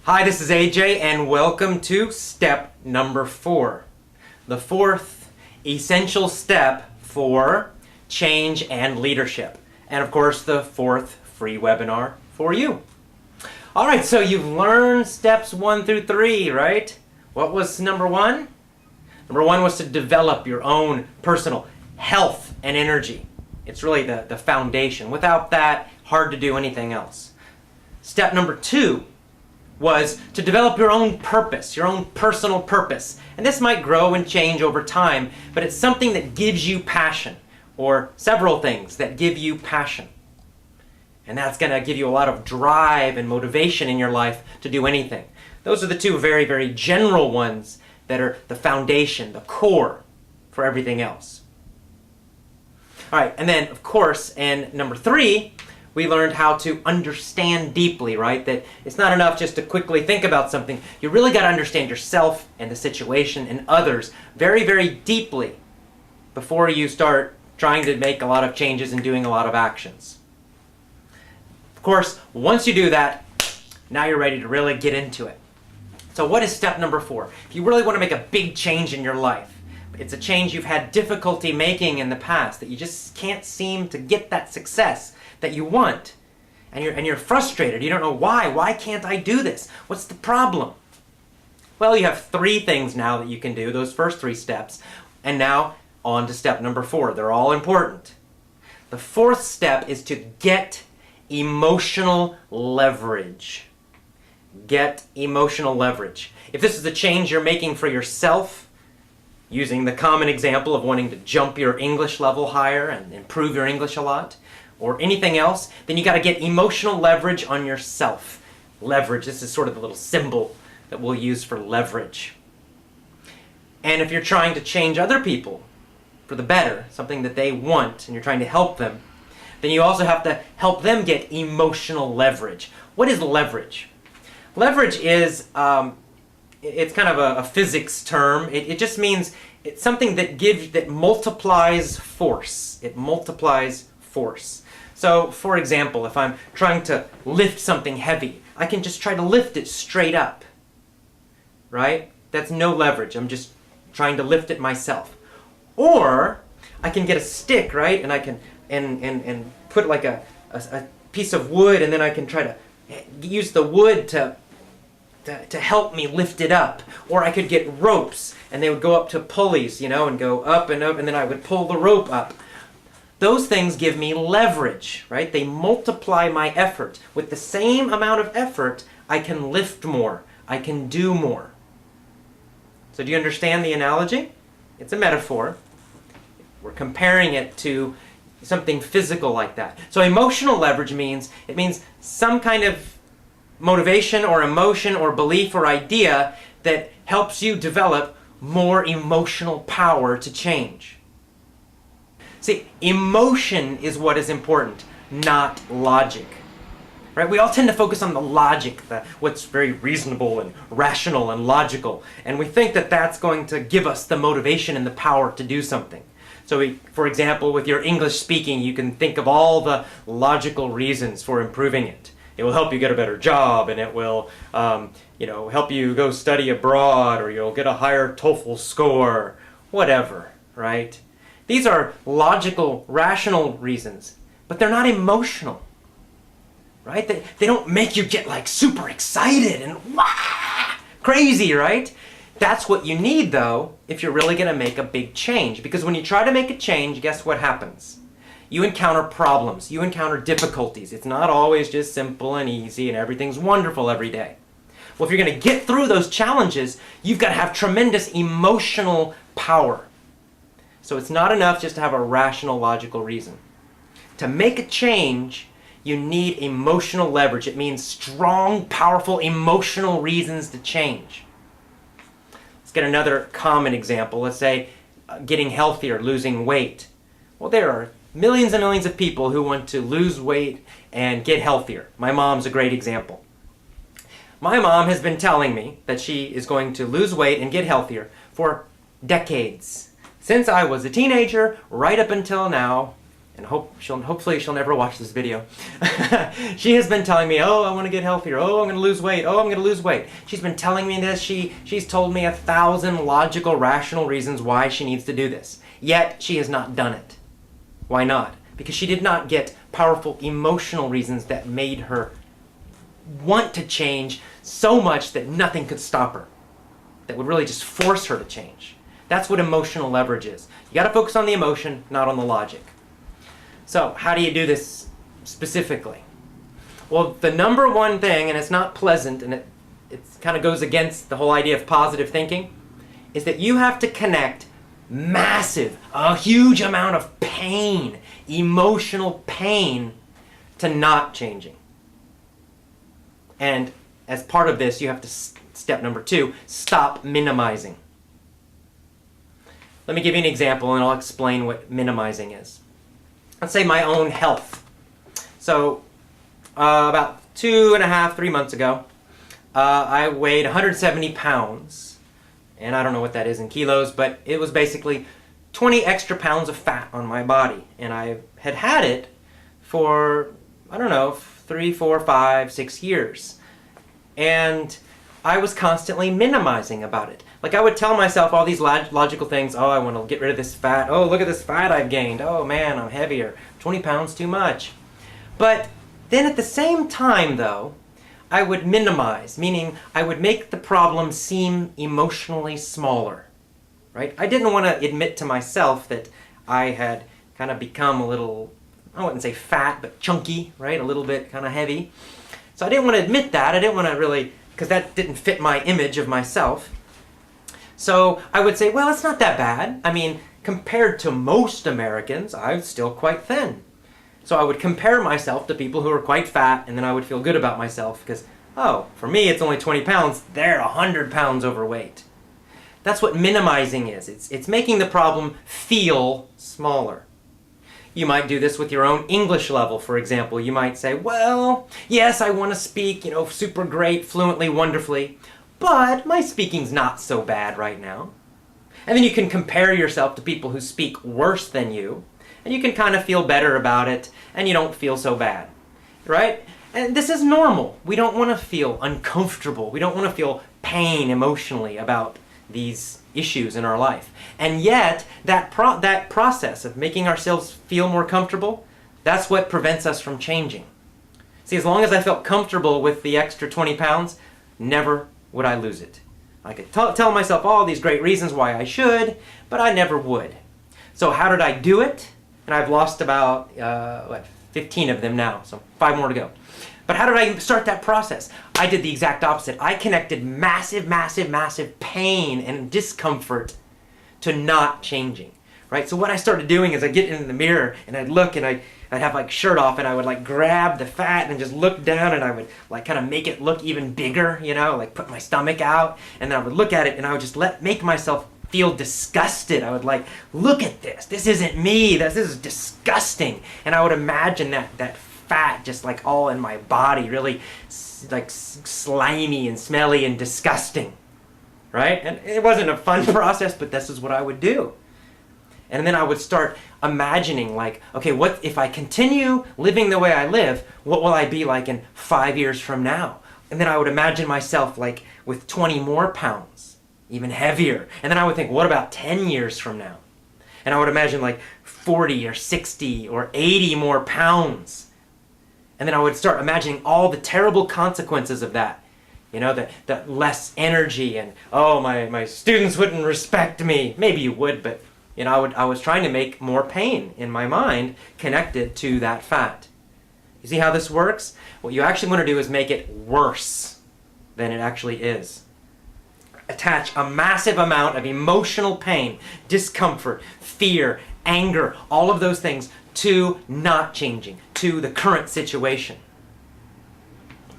Hi, this is AJ and welcome to step number 4. The fourth essential step for change and leadership. And of course, the fourth free webinar for you. Alright, so you've learned steps 1 through 3, right? What was number 1? Number 1 was to develop your own personal health and energy. It's really the foundation. Without that, hard to do anything else. Step number 2 was to develop your own purpose, your own personal purpose. And this might grow and change over time, but it's something that gives you passion, or several things that give you passion. And that's going to give you a lot of drive and motivation in your life to do anything. Those are the two very, very general ones that are the foundation, the core for everything else. All right, and then, of course, in number 3, we learned how to understand deeply, right? That it's not enough just to quickly think about something. You really got to understand yourself and the situation and others very, very deeply before you start trying to make a lot of changes and doing a lot of actions. Of course, once you do that, now you're ready to really get into it. So what is step number 4? If you really want to make a big change in your life, it's a change you've had difficulty making in the past, that you just can't seem to get that success that you want, and you're frustrated. You don't know why. Why can't I do this? What's the problem? Well, you have 3 things now that you can do, those first 3 steps, and now on to step number 4. They're all important. The 4th step is to get emotional leverage. Get emotional leverage. If this is a change you're making for yourself, using the common example of wanting to jump your English level higher and improve your English a lot, or anything else, then you got to get emotional leverage on yourself. Leverage, this is sort of the little symbol that we'll use for leverage. And if you're trying to change other people for the better, something that they want, and you're trying to help them, then you also have to help them get emotional leverage. What is leverage? Leverage is, it's kind of a physics term. It just means it's something that multiplies force. It multiplies force. So, for example, if I'm trying to lift something heavy, I can just try to lift it straight up, right? That's no leverage. I'm just trying to lift it myself. Or I can get a stick, right? And I can and put like a piece of wood, and then I can try to use the wood to help me lift it up. Or I could get ropes, and they would go up to pulleys, and go up, and then I would pull the rope up. Those things give me leverage, right? They multiply my effort. With the same amount of effort, I can lift more. I can do more. So do you understand the analogy? It's a metaphor. We're comparing it to something physical like that. So emotional leverage means some kind of motivation or emotion or belief or idea that helps you develop more emotional power to change. See, emotion is what is important, not logic. Right? We all tend to focus on the logic, what's very reasonable and rational and logical, and we think that that's going to give us the motivation and the power to do something. So, for example, with your English speaking, you can think of all the logical reasons for improving it. It will help you get a better job, and it will, help you go study abroad, or you'll get a higher TOEFL score, whatever, right? These are logical, rational reasons, but they're not emotional, right? They don't make you get like super excited and crazy, right? That's what you need, though, if you're really going to make a big change. Because when you try to make a change, guess what happens? You encounter problems. You encounter difficulties. It's not always just simple and easy and everything's wonderful every day. Well, if you're going to get through those challenges, you've got to have tremendous emotional power. So it's not enough just to have a rational, logical reason. To make a change, you need emotional leverage. It means strong, powerful, emotional reasons to change. Let's get another common example. Let's say getting healthier, losing weight. Well, there are millions and millions of people who want to lose weight and get healthier. My mom's a great example. My mom has been telling me that she is going to lose weight and get healthier for decades. Since I was a teenager, right up until now, and hopefully she'll never watch this video. She has been telling me, oh, I want to get healthier, oh, I'm going to lose weight, oh, I'm going to lose weight. She's been telling me this. She's told me 1,000 logical, rational reasons why she needs to do this. Yet she has not done it. Why not? Because she did not get powerful emotional reasons that made her want to change so much that nothing could stop her, that would really just force her to change. That's what emotional leverage is. You got to focus on the emotion, not on the logic. So how do you do this specifically? Well, the number one thing, and it's not pleasant, and it kind of goes against the whole idea of positive thinking, is that you have to connect a huge amount of pain, emotional pain, to not changing. And as part of this, you have to, step number 2, stop minimizing. Let me give you an example and I'll explain what minimizing is. Let's say my own health. So about 2.5, 3 months ago, I weighed 170 pounds. And I don't know what that is in kilos, but it was basically 20 extra pounds of fat on my body. And I had it for, I don't know, 3, 4, 5, 6 years. And I was constantly minimizing about it. Like I would tell myself all these logical things. Oh, I want to get rid of this fat. Oh, look at this fat I've gained. Oh man, I'm heavier. 20 pounds too much. But then at the same time though, I would minimize, meaning I would make the problem seem emotionally smaller, right? I didn't want to admit to myself that I had kind of become a little, I wouldn't say fat, but chunky, right? A little bit kind of heavy. So I didn't want to admit that. I didn't want to really, because that didn't fit my image of myself. So I would say, well, it's not that bad. I mean, compared to most Americans, I'm still quite thin. So I would compare myself to people who are quite fat, and then I would feel good about myself because, oh, for me it's only 20 pounds, they're 100 pounds overweight. That's what minimizing is. It's making the problem feel smaller. You might do this with your own English level, for example. You might say, well, yes, I want to speak, super great, fluently, wonderfully, but my speaking's not so bad right now. And then you can compare yourself to people who speak worse than you, and you can kind of feel better about it, and you don't feel so bad, right? And this is normal. We don't want to feel uncomfortable. We don't want to feel pain emotionally about these issues in our life. And yet, that process of making ourselves feel more comfortable, that's what prevents us from changing. See, as long as I felt comfortable with the extra 20 pounds, never would I lose it. I could tell myself all these great reasons why I should, but I never would. So how did I do it? And I've lost about 15 of them now, so 5 more to go. But how did I start that process? I did the exact opposite. I connected massive, massive, massive pain and discomfort to not changing, right? So what I started doing is I'd get in the mirror and I'd look and I'd have like shirt off and I would like grab the fat and just look down and I would like kind of make it look even bigger, like put my stomach out, and then I would look at it and I would just make myself feel disgusted. I would like, look at this. This isn't me. This is disgusting. And I would imagine that fat just like all in my body, really like slimy and smelly and disgusting, right? And it wasn't a fun process, but this is what I would do. And then I would start imagining like, okay, what if I continue living the way I live, what will I be like in 5 years from now? And then I would imagine myself like with 20 more pounds, even heavier. And then I would think, what about 10 years from now? And I would imagine like 40 or 60 or 80 more pounds. And then I would start imagining all the terrible consequences of that. The less energy and, oh, my students wouldn't respect me. Maybe you would, but I was trying to make more pain in my mind connected to that fat. You see how this works? What you actually want to do is make it worse than it actually is. Attach a massive amount of emotional pain, discomfort, fear, anger, all of those things to not changing, to the current situation.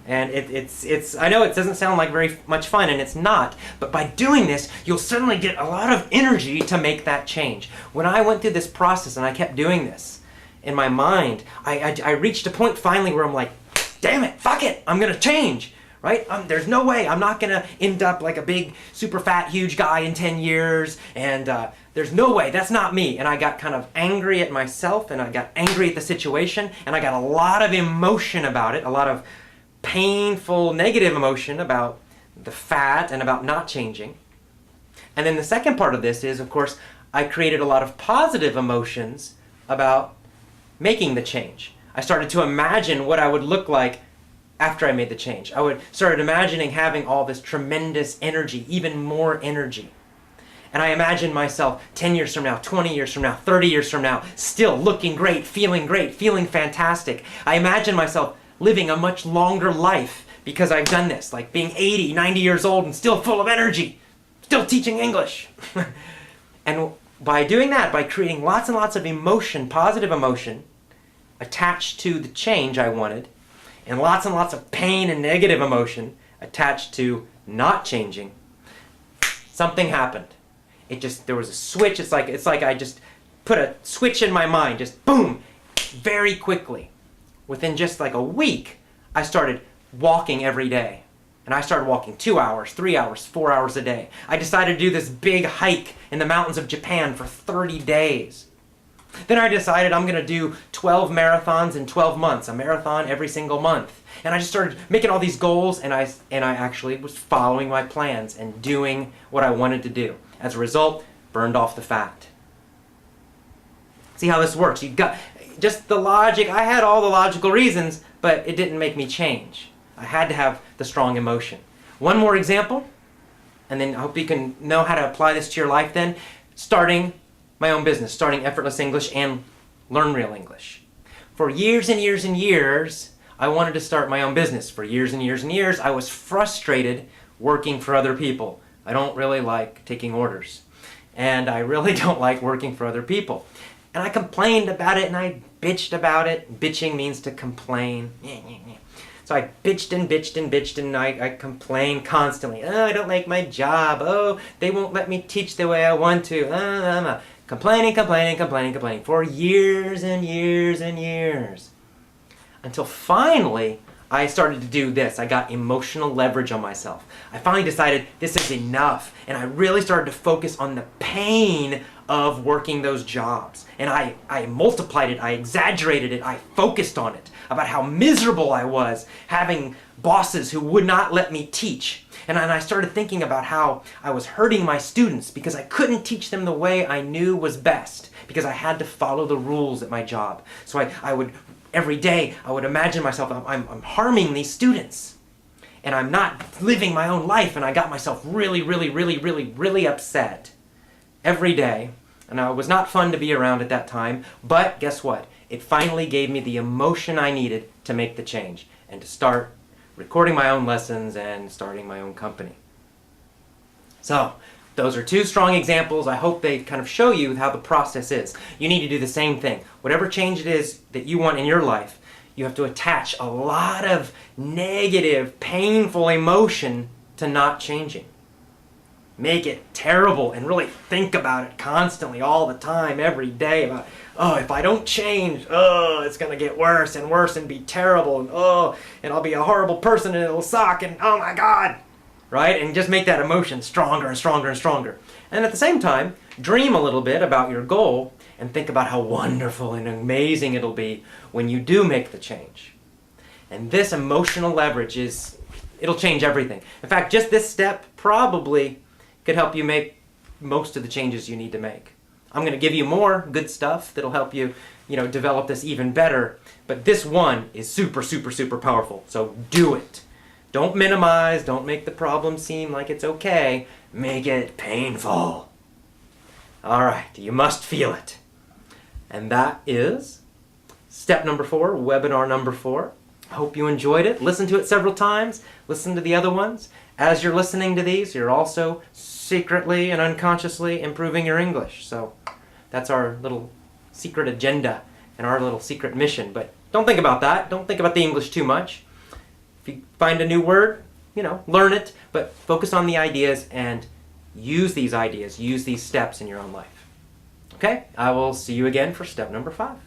And it's I know it doesn't sound like very much fun, and it's not, but by doing this, you'll suddenly get a lot of energy to make that change. When I went through this process and I kept doing this, in my mind, I reached a point finally where I'm like, damn it, fuck it, I'm gonna change, right? There's no way I'm not going to end up like a big, super fat, huge guy in 10 years, and there's no way, that's not me. And I got kind of angry at myself, and I got angry at the situation, and I got a lot of emotion about it, a lot of painful, negative emotion about the fat and about not changing. And then the second part of this is, of course, I created a lot of positive emotions about making the change. I started to imagine what I would look like after I made the change. I started imagining having all this tremendous energy, even more energy. And I imagined myself 10 years from now, 20 years from now, 30 years from now, still looking great, feeling fantastic. I imagined myself living a much longer life because I've done this, like being 80, 90 years old and still full of energy, still teaching English. And by doing that, by creating lots and lots of emotion, positive emotion, attached to the change I wanted, and lots of pain and negative emotion attached to not changing, something happened. There was a switch. It's like I just put a switch in my mind, just boom, very quickly. Within just like a week, I started walking every day. And I started walking 2 hours, 3 hours, 4 hours a day. I decided to do this big hike in the mountains of Japan for 30 days. Then I decided I'm going to do 12 marathons in 12 months, a marathon every single month. And I just started making all these goals, and I actually was following my plans and doing what I wanted to do. As a result, burned off the fat. See how this works? You've got just the logic. I had all the logical reasons, but it didn't make me change. I had to have the strong emotion. One more example, and then I hope you can know how to apply this to your life then. Starting my own business, starting Effortless English and Learn Real English. For years and years and years, I wanted to start my own business. For years and years and years, I was frustrated working for other people. I don't really like taking orders. And I really don't like working for other people. And I complained about it and I bitched about it. Bitching means to complain. So I bitched and bitched and bitched and I complained constantly. Oh, I don't like my job. Oh, they won't let me teach the way I want to. Complaining for years and years and years. Until finally, I started to do this. I got emotional leverage on myself. I finally decided this is enough. And I really started to focus on the pain of working those jobs. And I multiplied it, I exaggerated it, I focused on it, about how miserable I was having bosses who would not let me teach. And I started thinking about how I was hurting my students because I couldn't teach them the way I knew was best, because I had to follow the rules at my job. So I would, every day, I would imagine myself, I'm harming these students. And I'm not living my own life, and I got myself really upset every day. And it was not fun to be around at that time, but guess what? It finally gave me the emotion I needed to make the change and to start recording my own lessons and starting my own company. So, those are two strong examples. I hope they kind of show you how the process is. You need to do the same thing. Whatever change it is that you want in your life, you have to attach a lot of negative, painful emotion to not changing. Make it terrible and really think about it constantly, all the time, every day, about, oh, if I don't change, oh, it's going to get worse and be terrible, and oh, and I'll be a horrible person and it'll suck, and oh my God, right? And just make that emotion stronger and stronger and stronger. And at the same time, dream a little bit about your goal and think about how wonderful and amazing it'll be when you do make the change. And this emotional leverage it'll change everything. In fact, just this step probably could help you make most of the changes you need to make. I'm going to give you more good stuff that'll help you, develop this even better. But this one is super powerful. So do it. Don't minimize. Don't make the problem seem like it's okay. Make it painful. All right. You must feel it. And that is step number 4, webinar number 4. I hope you enjoyed it. Listen to it several times. Listen to the other ones. As you're listening to these, you're also secretly and unconsciously improving your English. So that's our little secret agenda and our little secret mission. But don't think about that. Don't think about the English too much. If you find a new word, learn it, but focus on the ideas and use these ideas, use these steps in your own life. Okay? I will see you again for step number 5.